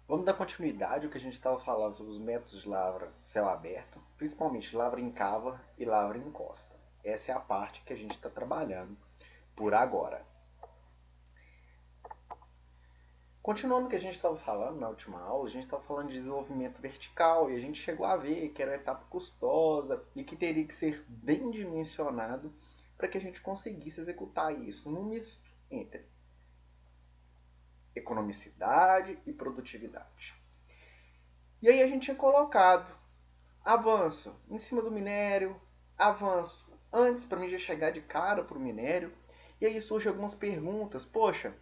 Vamos dar continuidade ao que a gente estava falando sobre os métodos de lavra céu aberto, principalmente lavra em cava e lavra em encosta. Essa é a parte que a gente está trabalhando por agora. Continuando o que a gente estava falando na última aula, a gente estava falando de desenvolvimento vertical e a gente chegou a ver que era uma etapa custosa e que teria que ser bem dimensionado para que a gente conseguisse executar isso num misto entre economicidade e produtividade. E aí a gente tinha colocado avanço em cima do minério, avanço antes para mim já chegar de cara para o minério. E aí surgem algumas perguntas. Poxa,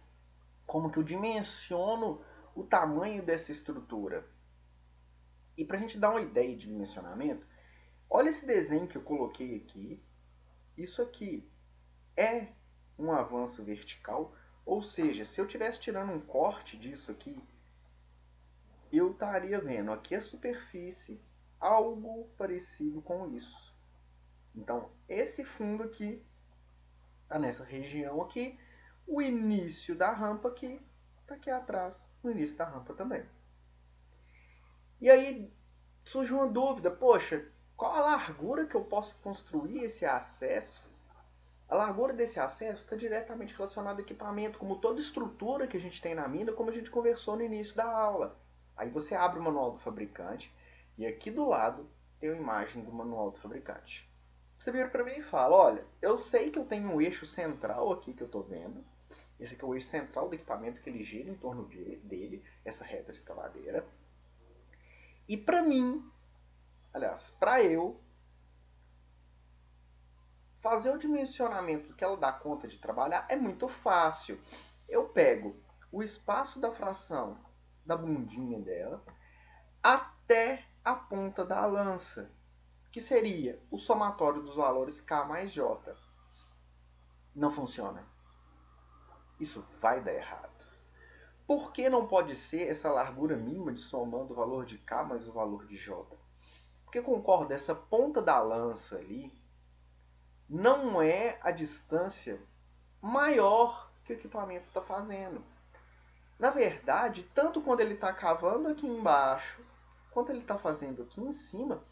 como que eu dimensiono o tamanho dessa estrutura? E para a gente dar uma ideia de dimensionamento, olha esse desenho que eu coloquei aqui. Isso aqui é um avanço vertical, ou seja, se eu estivesse tirando um corte disso aqui, eu estaria vendo aqui a superfície, algo parecido com isso. Então, esse fundo aqui está nessa região aqui, o início da rampa aqui, está aqui atrás, o início da rampa também. E aí surge uma dúvida, poxa, qual a largura que eu posso construir esse acesso? A largura desse acesso está diretamente relacionada ao equipamento, como toda estrutura que a gente tem na mina, como a gente conversou no início da aula. Aí você abre o manual do fabricante e aqui do lado tem a imagem do manual do fabricante. Você vira para mim e fala, olha, eu sei que eu tenho um eixo central aqui que eu estou vendo. Esse aqui é o eixo central do equipamento que ele gira em torno dele, essa retroescavadeira. E para mim, aliás, para eu fazer o dimensionamento que ela dá conta de trabalhar é muito fácil. Eu pego o espaço da fração da bundinha dela até a ponta da lança, que seria o somatório dos valores K mais J. Não funciona. Isso vai dar errado. Por que não pode ser essa largura mínima de somando o valor de K mais o valor de J? Porque concordo, essa ponta da lança ali não é a distância maior que o equipamento está fazendo. Na verdade, tanto quando ele está cavando aqui embaixo, quanto ele está fazendo aqui em cima,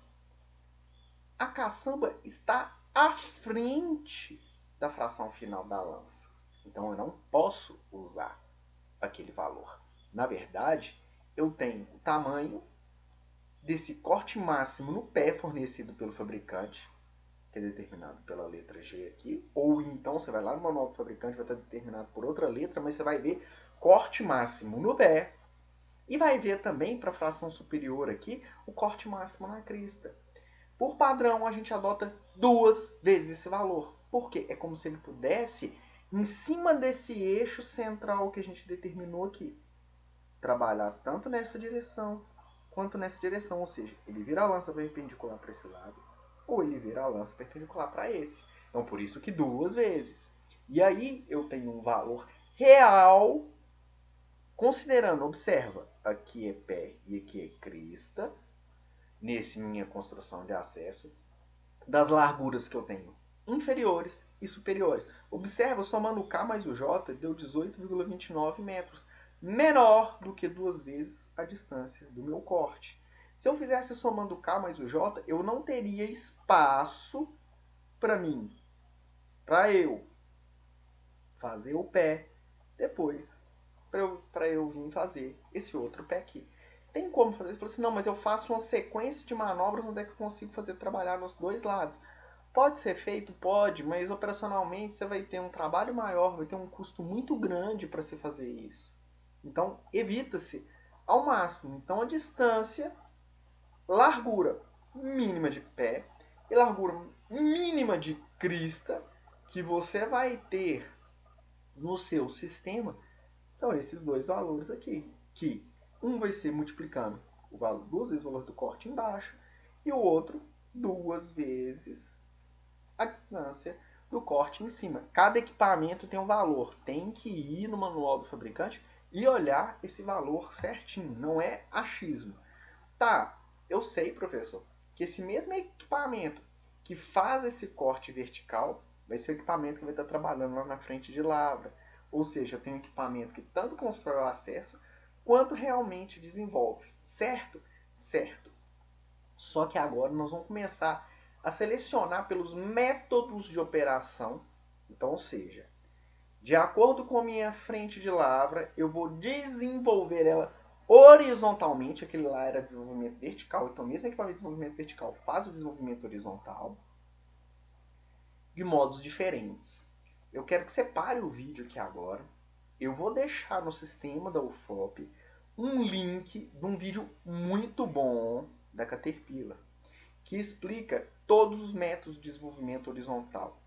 a caçamba está à frente da fração final da lança. Então eu não posso usar aquele valor. Na verdade, eu tenho o tamanho desse corte máximo no pé fornecido pelo fabricante, que é determinado pela letra G aqui, ou então você vai lá no manual do fabricante, vai estar determinado por outra letra, mas você vai ver corte máximo no pé e vai ver também para a fração superior aqui o corte máximo na crista. Por padrão, a gente adota 2 vezes esse valor. Por quê? É como se ele pudesse, em cima desse eixo central que a gente determinou aqui, trabalhar tanto nessa direção quanto nessa direção. Ou seja, ele vira a lança perpendicular para esse lado ou ele vira a lança perpendicular para esse. Então, por isso que 2 vezes. E aí eu tenho um valor real, considerando, observa, aqui é pé e aqui é crista, nesse minha construção de acesso, das larguras que eu tenho inferiores e superiores. Observa, somando o K mais o J, deu 18,29 metros. Menor do que 2 vezes a distância do meu corte. Se eu fizesse somando o K mais o J, eu não teria espaço para mim, para eu fazer o pé depois, para eu vir fazer esse outro pé aqui. Tem como fazer? Você fala assim, não, mas eu faço uma sequência de manobras onde é que eu consigo fazer trabalhar nos dois lados. Pode ser feito? Pode, mas operacionalmente você vai ter um trabalho maior, vai ter um custo muito grande para se fazer isso. Então, evita-se ao máximo. Então, a distância, largura mínima de pé e largura mínima de crista que você vai ter no seu sistema são esses dois valores aqui. Que um vai ser multiplicando o valor, 2 vezes o valor do corte embaixo e o outro 2 vezes a distância do corte em cima. Cada equipamento tem um valor. Tem que ir no manual do fabricante e olhar esse valor certinho. Não é achismo. Tá, eu sei, professor, que esse mesmo equipamento que faz esse corte vertical vai ser o equipamento que vai estar trabalhando lá na frente de lavra. Ou seja, eu tenho um equipamento que tanto constrói o acesso quanto realmente desenvolve, certo? Certo. Só que agora nós vamos começar a selecionar pelos métodos de operação. Então, ou seja, de acordo com a minha frente de lavra, eu vou desenvolver ela horizontalmente. Aquele lá era desenvolvimento vertical, então mesmo equipamento de desenvolvimento vertical faz o desenvolvimento horizontal de modos diferentes. Eu quero que você pare o vídeo aqui agora. Eu vou deixar no sistema da UFOP um link de um vídeo muito bom da Caterpillar, que explica todos os métodos de desenvolvimento horizontal.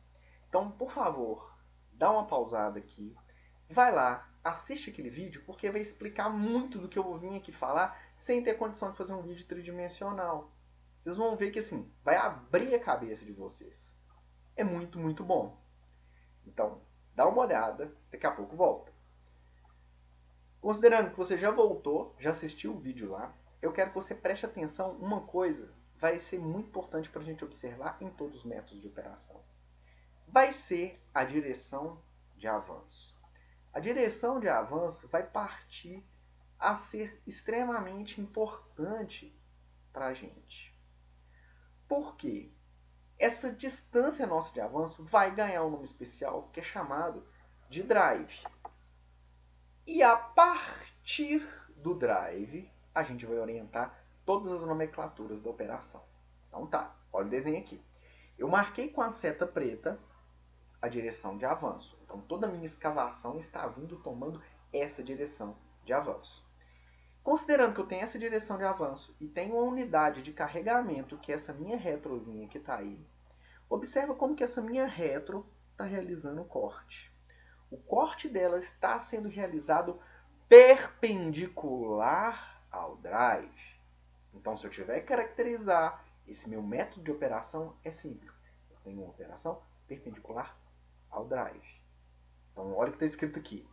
Então, por favor, dá uma pausada aqui, vai lá, assiste aquele vídeo, porque vai explicar muito do que eu vou vir aqui falar sem ter condição de fazer um vídeo tridimensional. Vocês vão ver que assim, vai abrir a cabeça de vocês. É muito, muito bom. Então, dá uma olhada, daqui a pouco volta. Considerando que você já voltou, já assistiu o vídeo lá, eu quero que você preste atenção. Uma coisa vai ser muito importante para a gente observar em todos os métodos de operação. Vai ser a direção de avanço. A direção de avanço vai partir a ser extremamente importante para a gente. Por quê? Essa distância nossa de avanço vai ganhar um nome especial que é chamado de drive. E a partir do drive, a gente vai orientar todas as nomenclaturas da operação. Então tá, olha o desenho aqui. Eu marquei com a seta preta a direção de avanço. Então toda a minha escavação está vindo tomando essa direção de avanço. Considerando que eu tenho essa direção de avanço e tenho uma unidade de carregamento, que é essa minha retrozinha que está aí, observa como que essa minha retro está realizando o corte. O corte dela está sendo realizado perpendicular ao drive. Então, se eu tiver que caracterizar esse meu método de operação, é simples. Eu tenho uma operação perpendicular ao drive. Então, olha o que está escrito aqui.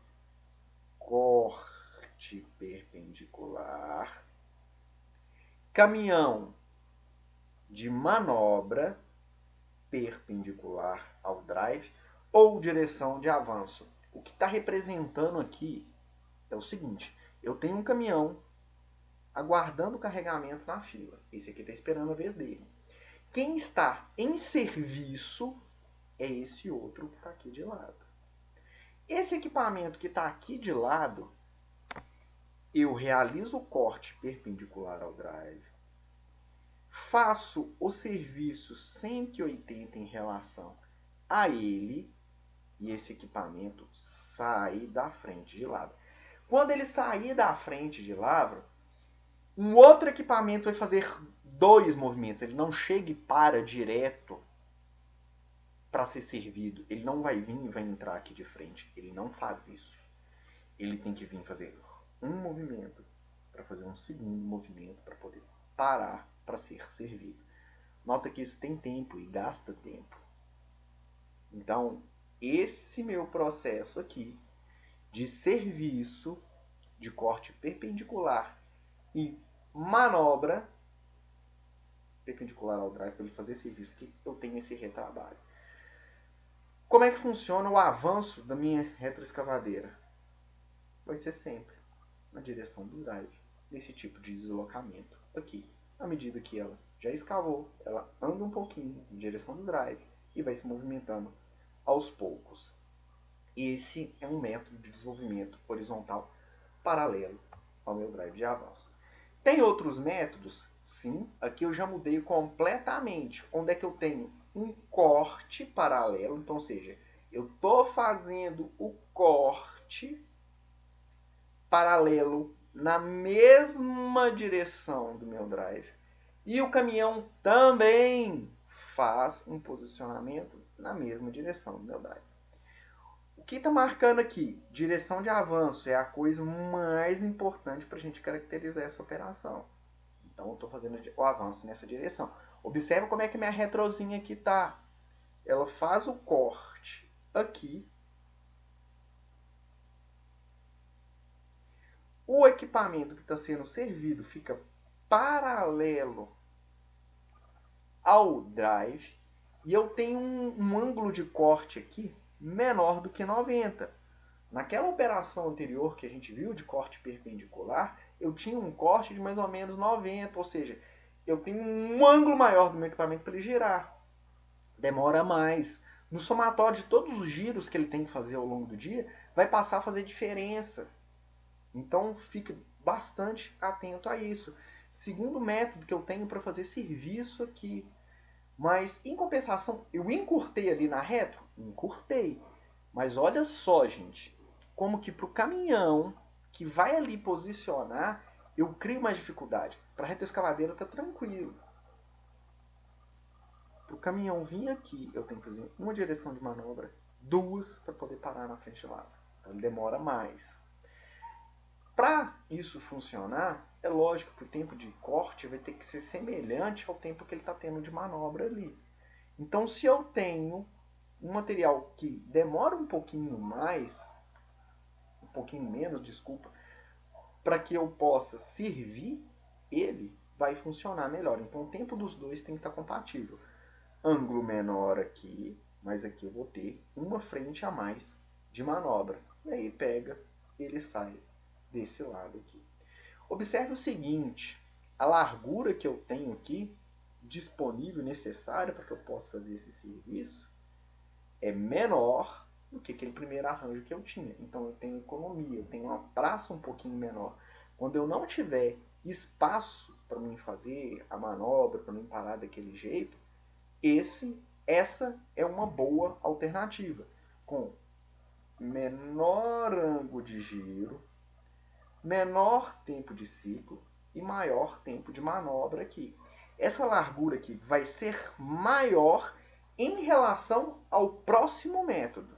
Corte perpendicular. Caminhão de manobra perpendicular ao drive ou direção de avanço. O que está representando aqui é o seguinte. Eu tenho um caminhão aguardando o carregamento na fila. Esse aqui está esperando a vez dele. Quem está em serviço é esse outro que está aqui de lado. Esse equipamento que está aqui de lado, eu realizo o corte perpendicular ao drive, faço o serviço 180 em relação a ele, e esse equipamento sai da frente de lavra. Quando ele sair da frente de lavra, um outro equipamento vai fazer dois movimentos. Ele não chega e para direto para ser servido. Ele não vai vir e vai entrar aqui de frente. Ele não faz isso. Ele tem que vir fazer um movimento para fazer um segundo movimento para poder parar para ser servido. Nota que isso tem tempo e gasta tempo. Então, esse meu processo aqui de serviço de corte perpendicular e manobra perpendicular ao drive para ele fazer serviço aqui, eu tenho esse retrabalho. Como é que funciona o avanço da minha retroescavadeira? Vai ser sempre na direção do drive, nesse tipo de deslocamento aqui. À medida que ela já escavou, ela anda um pouquinho em direção do drive e vai se movimentando aos poucos. Esse é um método de desenvolvimento horizontal paralelo ao meu drive de avanço. Tem outros métodos? Sim, aqui eu já mudei completamente. Onde é que eu tenho um corte paralelo? Então, ou seja, eu estou fazendo o corte paralelo na mesma direção do meu drive. E o caminhão também faz um posicionamento na mesma direção do meu drive. O que está marcando aqui? Direção de avanço é a coisa mais importante para a gente caracterizar essa operação. Então, eu estou fazendo o avanço nessa direção. Observa como é que minha retrozinha aqui está. Ela faz o corte aqui. O equipamento que está sendo servido fica paralelo ao drive. E eu tenho um ângulo de corte aqui menor do que 90. Naquela operação anterior que a gente viu de corte perpendicular, eu tinha um corte de mais ou menos 90, ou seja, eu tenho um ângulo maior do meu equipamento para ele girar. Demora mais. No somatório de todos os giros que ele tem que fazer ao longo do dia, vai passar a fazer diferença. Então, fique bastante atento a isso. Segundo método que eu tenho para fazer serviço aqui. Mas, em compensação, eu encurtei ali na retro? Encurtei. Mas olha só, gente, como que para o caminhão que vai ali posicionar, eu crio mais dificuldade. Para a retroescavadeira tá tranquilo. Para o caminhão vir aqui, eu tenho que fazer uma direção de manobra, duas para poder parar na frente lá. Então ele demora mais. Para isso funcionar, é lógico que o tempo de corte vai ter que ser semelhante ao tempo que ele está tendo de manobra ali. Então, se eu tenho um material que demora um pouquinho mais, um pouquinho menos, desculpa, para que eu possa servir, ele vai funcionar melhor. Então, o tempo dos dois tem que estar compatível. Ângulo menor aqui, mas aqui eu vou ter uma frente a mais de manobra. E aí pega, ele sai desse lado aqui. Observe o seguinte, a largura que eu tenho aqui, disponível, necessária para que eu possa fazer esse serviço, é menor do que aquele primeiro arranjo que eu tinha. Então eu tenho economia, eu tenho uma praça um pouquinho menor. Quando eu não tiver espaço para mim fazer a manobra, para mim parar daquele jeito, essa é uma boa alternativa. Com menor ângulo de giro, menor tempo de ciclo e maior tempo de manobra aqui. Essa largura aqui vai ser maior em relação ao próximo método.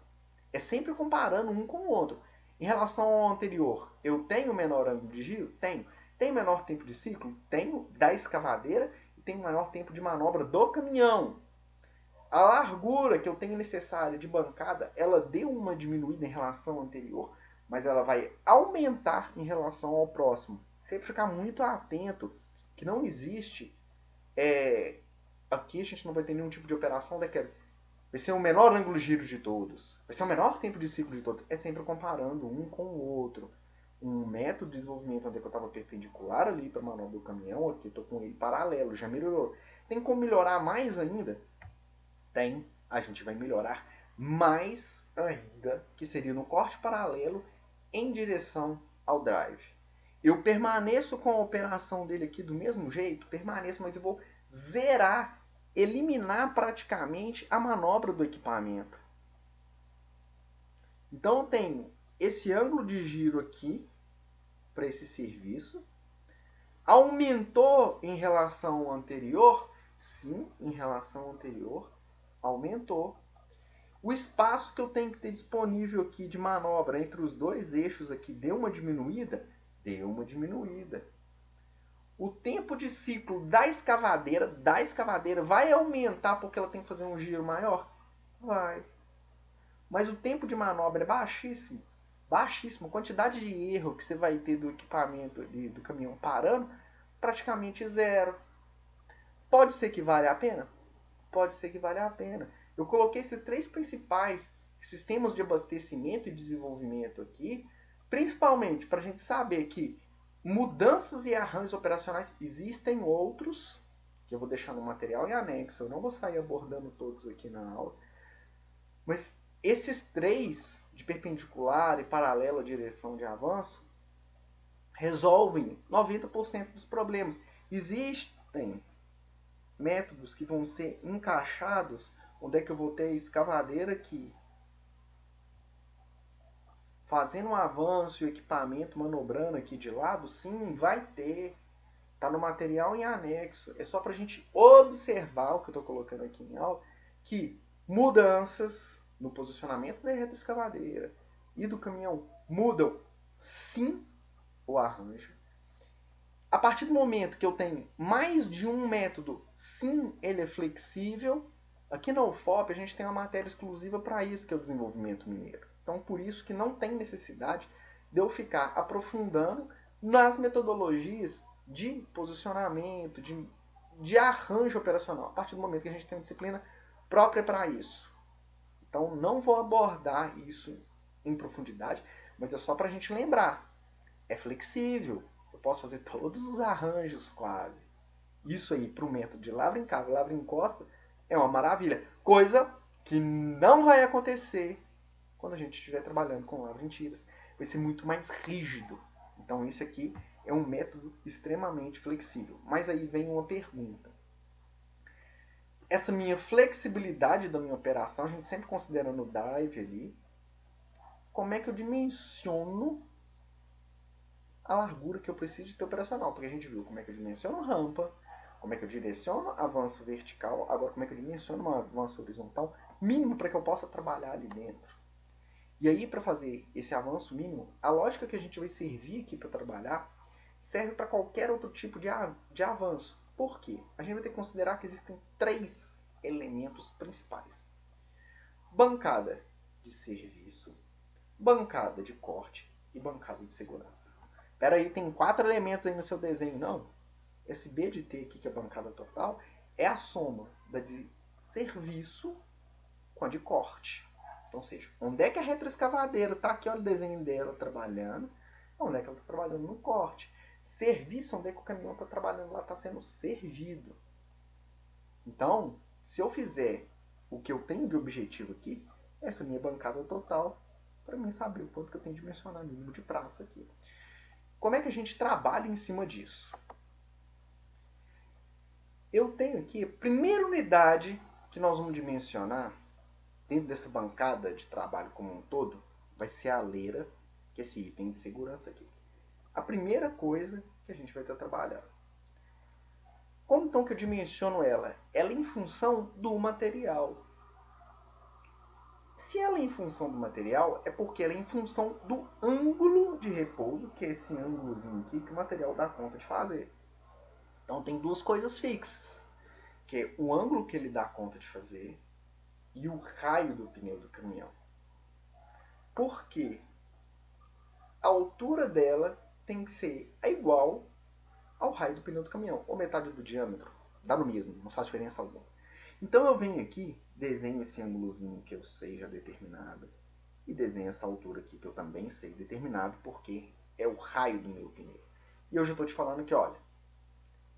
É sempre comparando um com o outro. Em relação ao anterior, eu tenho menor ângulo de giro? Tenho. Tenho menor tempo de ciclo? Tenho, da escavadeira, e tenho menor tempo de manobra do caminhão. A largura que eu tenho necessária de bancada, ela deu uma diminuída em relação ao anterior, mas ela vai aumentar em relação ao próximo. Sempre ficar muito atento que não existe... aqui a gente não vai ter nenhum tipo de operação daquela... Vai ser o menor ângulo de giro de todos. Vai ser o menor tempo de ciclo de todos. É sempre comparando um com o outro. Um método de desenvolvimento onde eu estava perpendicular ali para a manobra do caminhão, aqui estou com ele paralelo, já melhorou. Tem como melhorar mais ainda? Tem. A gente vai melhorar mais ainda, que seria no corte paralelo em direção ao drive. Eu permaneço com a operação dele aqui do mesmo jeito? Permaneço, mas eu vou zerar, eliminar praticamente a manobra do equipamento. Então eu tenho esse ângulo de giro aqui para esse serviço. Aumentou em relação ao anterior? Sim, em relação ao anterior, aumentou. O espaço que eu tenho que ter disponível aqui de manobra entre os dois eixos aqui deu uma diminuída? Deu uma diminuída. O tempo de ciclo da escavadeira vai aumentar porque ela tem que fazer um giro maior? Vai. Mas o tempo de manobra é baixíssimo. Baixíssimo. A quantidade de erro que você vai ter do equipamento do caminhão parando, praticamente zero. Pode ser que valha a pena? Pode ser que valha a pena. Eu coloquei esses três principais sistemas de abastecimento e desenvolvimento aqui, principalmente para a gente saber que mudanças e arranjos operacionais existem outros, que eu vou deixar no material em anexo, eu não vou sair abordando todos aqui na aula, mas esses três, de perpendicular e paralelo à direção de avanço, resolvem 90% dos problemas. Existem métodos que vão ser encaixados, onde é que eu vou ter a escavadeira aqui, fazendo um avanço e o equipamento manobrando aqui de lado? Sim, vai ter. Está no material em anexo. É só para a gente observar o que eu estou colocando aqui em aula, que mudanças no posicionamento da retroescavadeira e do caminhão mudam, sim, o arranjo. A partir do momento que eu tenho mais de um método, sim, ele é flexível. Aqui na UFOP a gente tem uma matéria exclusiva para isso, que é o desenvolvimento mineiro. Então, por isso que não tem necessidade de eu ficar aprofundando nas metodologias de posicionamento, de arranjo operacional, a partir do momento que a gente tem uma disciplina própria para isso. Então, não vou abordar isso em profundidade, mas é só para a gente lembrar. É flexível. Eu posso fazer todos os arranjos quase. Isso aí para o método de lavra em cava, lavra em encosta é uma maravilha. Coisa que não vai acontecer quando a gente estiver trabalhando com lavra em tiras. Vai ser muito mais rígido. Então isso aqui é um método extremamente flexível. Mas aí vem uma pergunta. Essa minha flexibilidade da minha operação, a gente sempre considera no drive ali, como é que eu dimensiono a largura que eu preciso de ter operacional? Porque a gente viu como é que eu dimensiono rampa, como é que eu direciono avanço vertical, agora como é que eu dimensiono um avanço horizontal mínimo para que eu possa trabalhar ali dentro. E aí, para fazer esse avanço mínimo, a lógica que a gente vai servir aqui para trabalhar serve para qualquer outro tipo de avanço. Por quê? A gente vai ter que considerar que existem 3 elementos principais. Bancada de serviço, bancada de corte e bancada de segurança. Espera aí, tem 4 elementos aí no seu desenho, não? Esse B de T aqui, que é a bancada total, é a soma da de serviço com a de corte. Então, ou seja, onde é que a retroescavadeira está aqui, olha o desenho dela trabalhando, onde é que ela está trabalhando no corte. Serviço, onde é que o caminhão está trabalhando lá, está sendo servido. Então, se eu fizer o que eu tenho de objetivo aqui, essa minha bancada total, para mim saber o quanto que eu tenho de dimensionar mínimo de praça aqui. Como é que a gente trabalha em cima disso? Eu tenho aqui a primeira unidade que nós vamos dimensionar dentro dessa bancada de trabalho como um todo, vai ser a leira, que é esse item de segurança aqui. A primeira coisa que a gente vai estar trabalhando. Como então que eu dimensiono ela? Ela é em função do material. Se ela é em função do material, é porque ela é em função do ângulo de repouso, que é esse ângulozinho aqui que o material dá conta de fazer. Então tem 2 coisas fixas, que é o ângulo que ele dá conta de fazer e o raio do pneu do caminhão. Por quê? A altura dela tem que ser igual ao raio do pneu do caminhão, ou metade do diâmetro. Dá no mesmo, não faz diferença alguma. Então eu venho aqui, desenho esse ângulozinho que eu sei já determinado, e desenho essa altura aqui que eu também sei determinado, porque é o raio do meu pneu. E eu já estou te falando que, olha,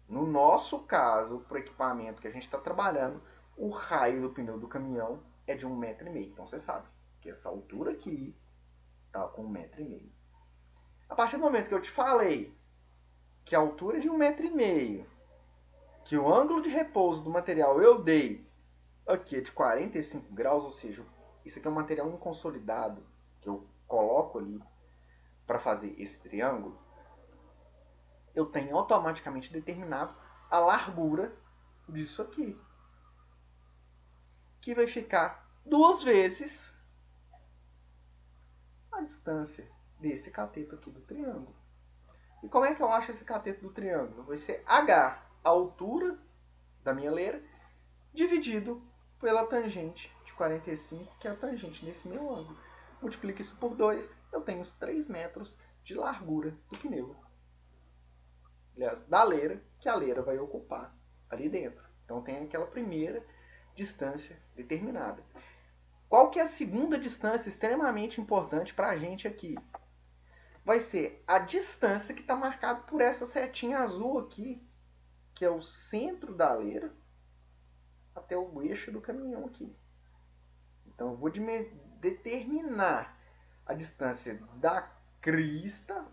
no nosso caso, para o equipamento que a gente está trabalhando, o raio do pneu do caminhão é de 1,5 m. Então você sabe que essa altura aqui está com 1,5 m. A partir do momento que eu te falei que a altura é de 1,5 m, que o ângulo de repouso do material eu dei aqui é de 45 graus, ou seja, isso aqui é um material inconsolidado que eu coloco ali para fazer esse triângulo, eu tenho automaticamente determinado a largura disso aqui, que vai ficar 2 vezes a distância desse cateto aqui do triângulo. E como é que eu acho esse cateto do triângulo? Vai ser H, a altura da minha leira, dividido pela tangente de 45, que é a tangente desse meu ângulo. Multiplico isso por 2, eu tenho os 3 metros de largura do pneu. Aliás, da leira, que a leira vai ocupar ali dentro. Então tem aquela primeira distância determinada. Qual que é a segunda distância extremamente importante para a gente aqui? Vai ser a distância que está marcada por essa setinha azul aqui, que é o centro da leira até o eixo do caminhão aqui. Então eu vou determinar a distância da crista,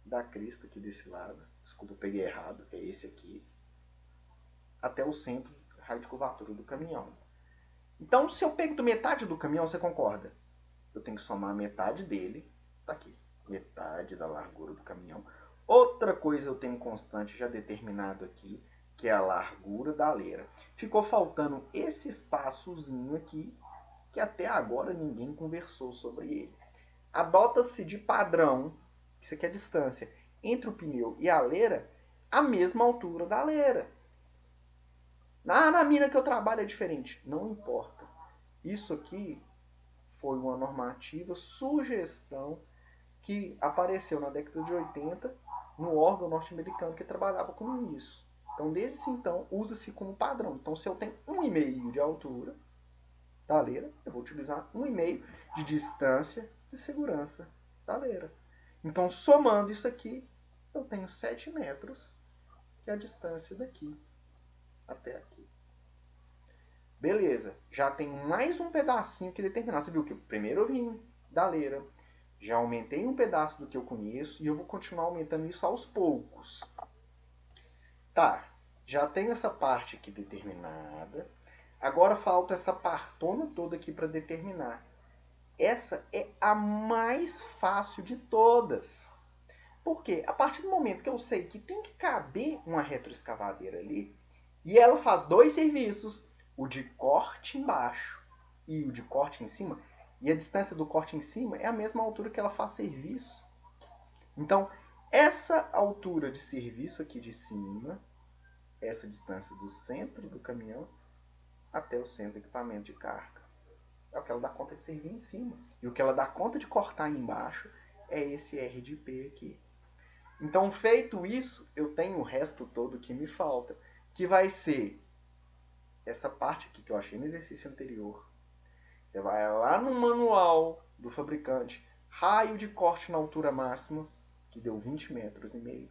da crista aqui desse lado, desculpa, eu peguei errado, é esse aqui, até o centro, raio de curvatura do caminhão. Então, se eu pego metade do caminhão, você concorda? Eu tenho que somar metade dele, tá aqui, metade da largura do caminhão. Outra coisa eu tenho constante já determinado aqui, que é a largura da leira. Ficou faltando esse espaçozinho aqui, que até agora ninguém conversou sobre ele. Adota-se de padrão, isso aqui é a distância, entre o pneu e a leira, a mesma altura da leira. Na mina que eu trabalho é diferente. Não importa. Isso aqui foi uma normativa, sugestão, que apareceu na década de 80 no órgão norte-americano que trabalhava com isso. Então, desde então, usa-se como padrão. Então, se eu tenho 1,5 de altura, da leira, eu vou utilizar 1,5 de distância de segurança da leira. Então, somando isso aqui, eu tenho 7 metros, que é a distância daqui até aqui. Beleza, já tem mais um pedacinho que determinar. Você viu que primeiro eu vim da leira, já aumentei um pedaço do que eu conheço e eu vou continuar aumentando isso aos poucos. Tá, já tenho essa parte aqui determinada. Agora falta essa partona toda aqui para determinar. Essa é a mais fácil de todas. Por quê? A partir do momento que eu sei que tem que caber uma retroescavadeira ali, e ela faz dois serviços, o de corte embaixo e o de corte em cima, e a distância do corte em cima é a mesma altura que ela faz serviço. Então, essa altura de serviço aqui de cima, essa distância do centro do caminhão até o centro do equipamento de carga, é o que ela dá conta de servir em cima. E o que ela dá conta de cortar embaixo é esse R de P aqui. Então, feito isso, eu tenho o resto todo que me falta, que vai ser essa parte aqui que eu achei no exercício anterior. Você vai lá no manual do fabricante, raio de corte na altura máxima, que deu 20 metros e meio.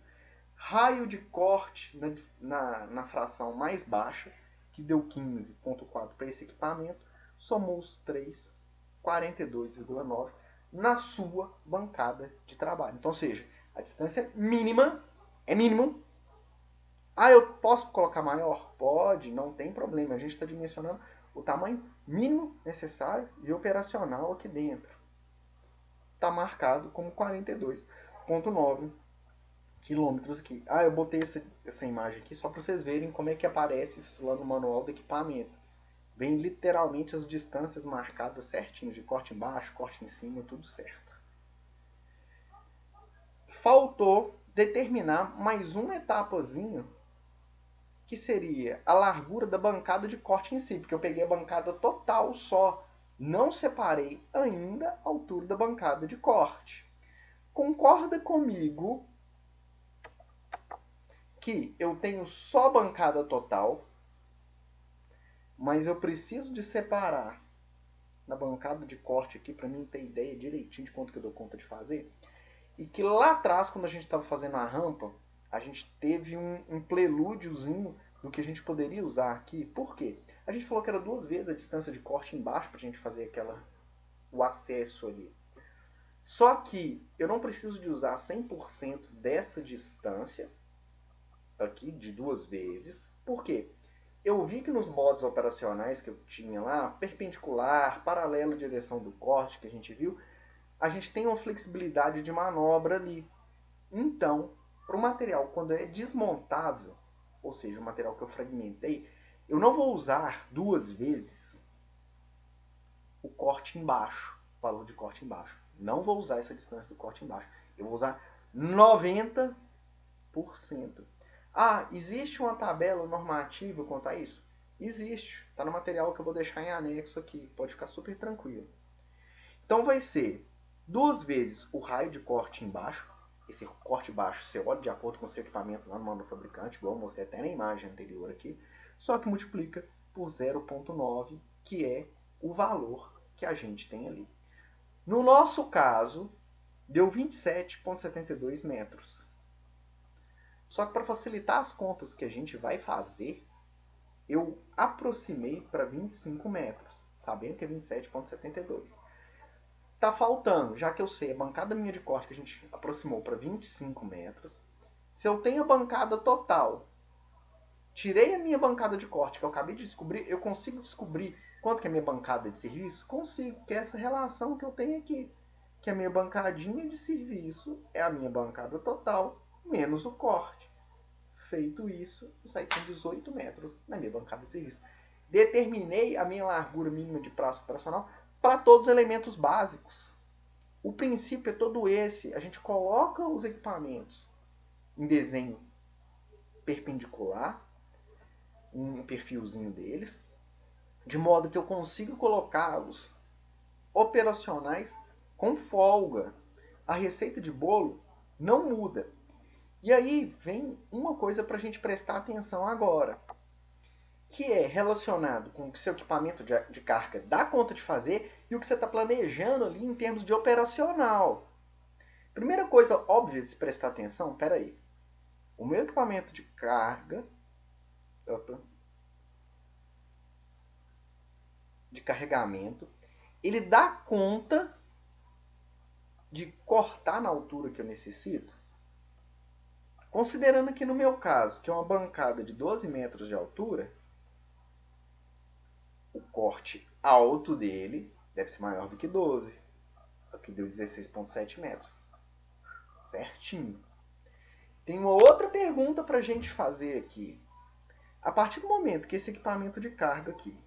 Raio de corte na fração mais baixa, que deu 15,4 para esse equipamento. Somou os 3, 42,9 na sua bancada de trabalho. Então, ou seja, a distância mínima é mínimo. Ah, eu posso colocar maior? Pode, não tem problema. A gente está dimensionando o tamanho mínimo necessário e operacional aqui dentro. Está marcado como 42,9 quilômetros aqui. Ah, eu botei essa imagem aqui só para vocês verem como é que aparece isso lá no manual do equipamento. Vem literalmente as distâncias marcadas certinhos, de corte embaixo, corte em cima, tudo certo. Faltou determinar mais uma etapazinha, que seria a largura da bancada de corte em si, porque eu peguei a bancada total só, não separei ainda a altura da bancada de corte. Concorda comigo que eu tenho só bancada total, mas eu preciso de separar na bancada de corte aqui para mim ter ideia direitinho de quanto que eu dou conta de fazer? E que lá atrás, quando a gente estava fazendo a rampa, a gente teve um prelúdiozinho do que a gente poderia usar aqui. Por quê? A gente falou que era 2 vezes a distância de corte embaixo para a gente fazer o acesso ali. Só que eu não preciso de usar 100% dessa distância aqui, de 2 vezes. Por quê? Eu vi que nos modos operacionais que eu tinha lá, perpendicular, paralelo à direção do corte que a gente viu, a gente tem uma flexibilidade de manobra ali. Então, para o material, quando é desmontável, ou seja, o material que eu fragmentei, eu não vou usar 2 vezes o corte embaixo, o valor de corte embaixo. Não vou usar essa distância do corte embaixo. Eu vou usar 90%. Ah, existe uma tabela normativa quanto a isso? Existe. Está no material que eu vou deixar em anexo aqui. Pode ficar super tranquilo. Então vai ser 2 vezes o raio de corte embaixo. Esse corte baixo você olha de acordo com o seu equipamento lá no manual do fabricante, igual eu mostrei até na imagem anterior aqui. Só que multiplica por 0,9, que é o valor que a gente tem ali. No nosso caso, deu 27,72 metros. Só que para facilitar as contas que a gente vai fazer, eu aproximei para 25 metros, sabendo que é 27,72. Tá faltando, já que eu sei a bancada minha de corte que a gente aproximou para 25 metros. Se eu tenho a bancada total, tirei a minha bancada de corte que eu acabei de descobrir, eu consigo descobrir quanto que é a minha bancada de serviço? Consigo, que é essa relação que eu tenho aqui. Que a minha bancadinha de serviço é a minha bancada total menos o corte. Feito isso, eu saí com 18 metros na minha bancada de serviço. Determinei a minha largura mínima de prazo operacional para todos os elementos básicos. O princípio é todo esse. A gente coloca os equipamentos em desenho perpendicular, um perfilzinho deles, de modo que eu consiga colocá-los operacionais com folga. A receita de bolo não muda. E aí vem uma coisa para a gente prestar atenção agora. que é relacionado com o que seu equipamento de carga dá conta de fazer e o que você está planejando ali em termos de operacional. Primeira coisa óbvia de se prestar atenção, peraí. O meu equipamento de carga, de carregamento, ele dá conta de cortar na altura que eu necessito? Considerando que no meu caso, que é uma bancada de 12 metros de altura, o corte alto dele deve ser maior do que 12. Aqui deu 16,7 metros. Certinho. Tem uma outra pergunta para a gente fazer aqui. A partir do momento que esse equipamento de carga aqui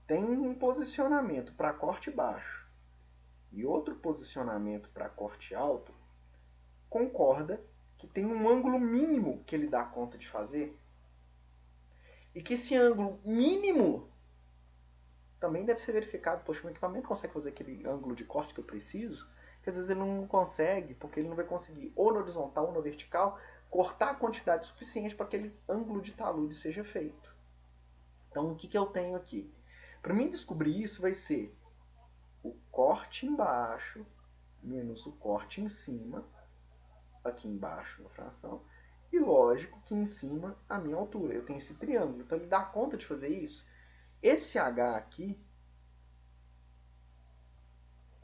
tem um posicionamento para corte baixo e outro posicionamento para corte alto, concorda que tem um ângulo mínimo que ele dá conta de fazer? E que esse ângulo mínimo também deve ser verificado. Poxa, o meu equipamento consegue fazer aquele ângulo de corte que eu preciso? Que às vezes ele não consegue, porque ele não vai conseguir, ou na horizontal ou na vertical, cortar a quantidade suficiente para que aquele ângulo de talude seja feito. Então, o que eu tenho aqui? Para mim descobrir isso, vai ser o corte embaixo menos o corte em cima, aqui embaixo na fração, e lógico que em cima a minha altura. Eu tenho esse triângulo, então ele dá conta de fazer isso. Esse H aqui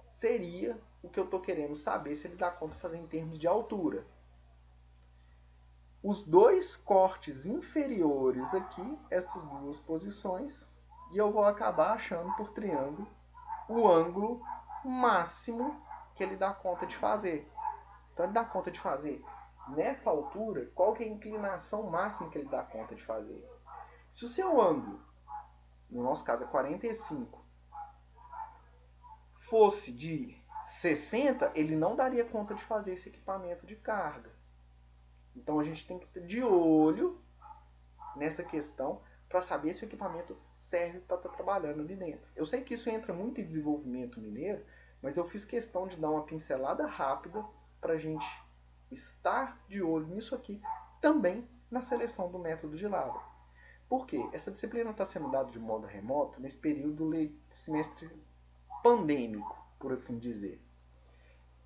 seria o que eu estou querendo saber se ele dá conta de fazer em termos de altura. Os dois cortes inferiores aqui, essas duas posições, e eu vou acabar achando por triângulo o ângulo máximo que ele dá conta de fazer. Então ele dá conta de fazer nessa altura, qual que é a inclinação máxima que ele dá conta de fazer? Se o seu ângulo, no nosso caso é 45, fosse de 60, ele não daria conta de fazer esse equipamento de carga. Então a gente tem que estar de olho nessa questão para saber se o equipamento serve para estar trabalhando ali dentro. Eu sei que isso entra muito em desenvolvimento mineiro, mas eu fiz questão de dar uma pincelada rápida para a gente estar de olho nisso aqui também na seleção do método de lavra. Por quê? Essa disciplina está sendo dada de modo remoto nesse período de semestre pandêmico, por assim dizer.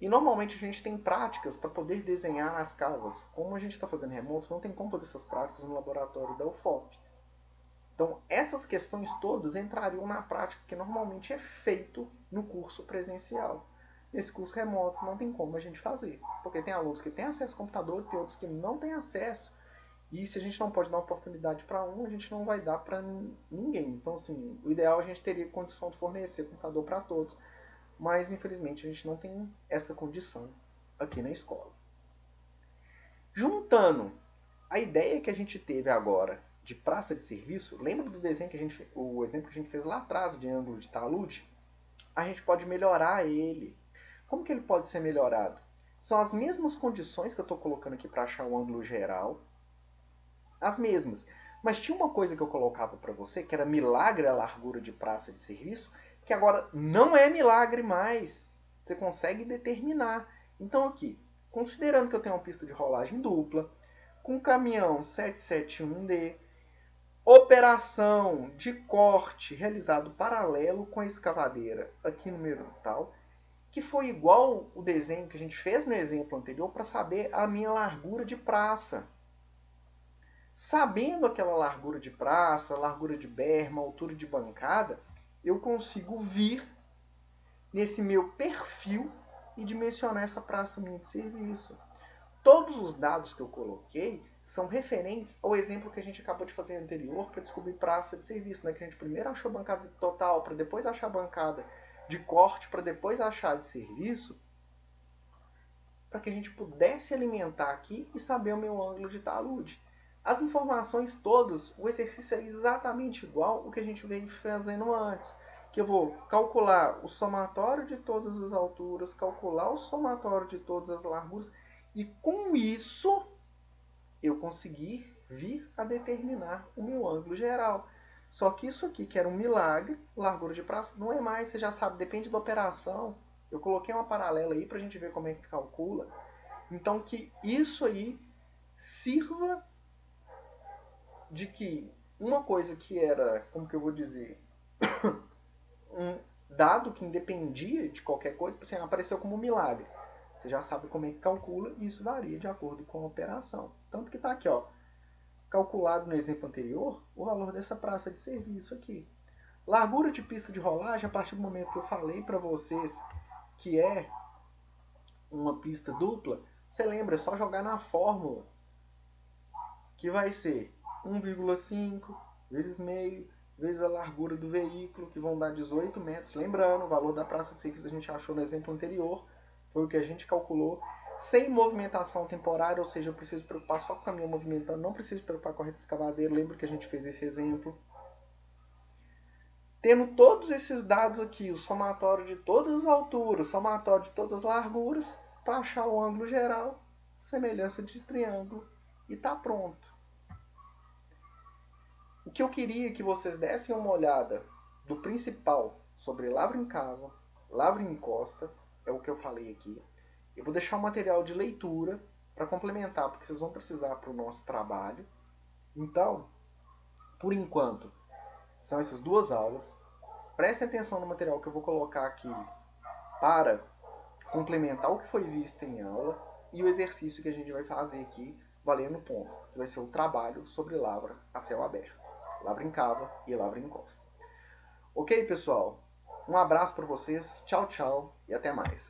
E normalmente a gente tem práticas para poder desenhar nas casas. Como a gente está fazendo remoto, não tem como fazer essas práticas no laboratório da UFOP. Então, essas questões todas entrariam na prática que normalmente é feito no curso presencial. Nesse curso remoto não tem como a gente fazer, porque tem alunos que têm acesso ao computador e tem outros que não têm acesso. E se a gente não pode dar uma oportunidade para um, a gente não vai dar para ninguém. Então, assim, o ideal é a gente teria condição de fornecer computador para todos, mas infelizmente a gente não tem essa condição aqui na escola. Juntando a ideia que a gente teve agora de praça de serviço, lembra do desenho que a gente, o exemplo que a gente fez lá atrás de ângulo de talude? A gente pode melhorar ele. Como que ele pode ser melhorado? São as mesmas condições que eu estou colocando aqui para achar o ângulo geral, as mesmas. Mas tinha uma coisa que eu colocava para você, que era milagre a largura de praça de serviço, que agora não é milagre mais. Você consegue determinar. Então aqui, considerando que eu tenho uma pista de rolagem dupla, com caminhão 771D, operação de corte realizado paralelo com a escavadeira aqui no meu tal, que foi igual o desenho que a gente fez no exemplo anterior para saber a minha largura de praça. Sabendo aquela largura de praça, largura de berma, altura de bancada, eu consigo vir nesse meu perfil e dimensionar essa praça minha de serviço. Todos os dados que eu coloquei são referentes ao exemplo que a gente acabou de fazer anterior para descobrir praça de serviço, né? Que a gente primeiro achou a bancada total, para depois achar a bancada de corte, para depois achar de serviço, para que a gente pudesse alimentar aqui e saber o meu ângulo de talude. As informações todas, o exercício é exatamente igual ao que a gente veio fazendo antes. Que eu vou calcular o somatório de todas as alturas, calcular o somatório de todas as larguras, e com isso eu consegui vir a determinar o meu ângulo geral. Só que isso aqui, que era um milagre, largura de praça, não é mais, você já sabe, depende da operação. Eu coloquei uma paralela aí para a gente ver como é que calcula. Então que isso aí sirva de que uma coisa que era, como que eu vou dizer, um dado que independia de qualquer coisa, assim, apareceu como um milagre. Você já sabe como é que calcula e isso varia de acordo com a operação. Tanto que está aqui, ó, calculado no exemplo anterior, o valor dessa praça de serviço aqui. Largura de pista de rolagem, a partir do momento que eu falei para vocês que é uma pista dupla, você lembra, é só jogar na fórmula, que vai ser 1,5 vezes meio vezes a largura do veículo, que vão dar 18 metros. Lembrando, o valor da praça de serviço a gente achou no exemplo anterior, foi o que a gente calculou, sem movimentação temporária, ou seja, eu preciso preocupar só com o caminhão movimentando, não preciso preocupar com a reta escavadeira, lembra que a gente fez esse exemplo. Tendo todos esses dados aqui, o somatório de todas as alturas, o somatório de todas as larguras, para achar o ângulo geral, semelhança de triângulo, e está pronto. O que eu queria que vocês dessem uma olhada do principal sobre lavra em cava, lavra em encosta, é o que eu falei aqui. Eu vou deixar um material de leitura para complementar, porque vocês vão precisar para o nosso trabalho. Então, por enquanto, são essas duas aulas. Prestem atenção no material que eu vou colocar aqui para complementar o que foi visto em aula e o exercício que a gente vai fazer aqui, valendo ponto, que vai ser o trabalho sobre lavra a céu aberto. Lavra em cava e lavra em encosta. Ok, pessoal? Um abraço para vocês, tchau, tchau e até mais.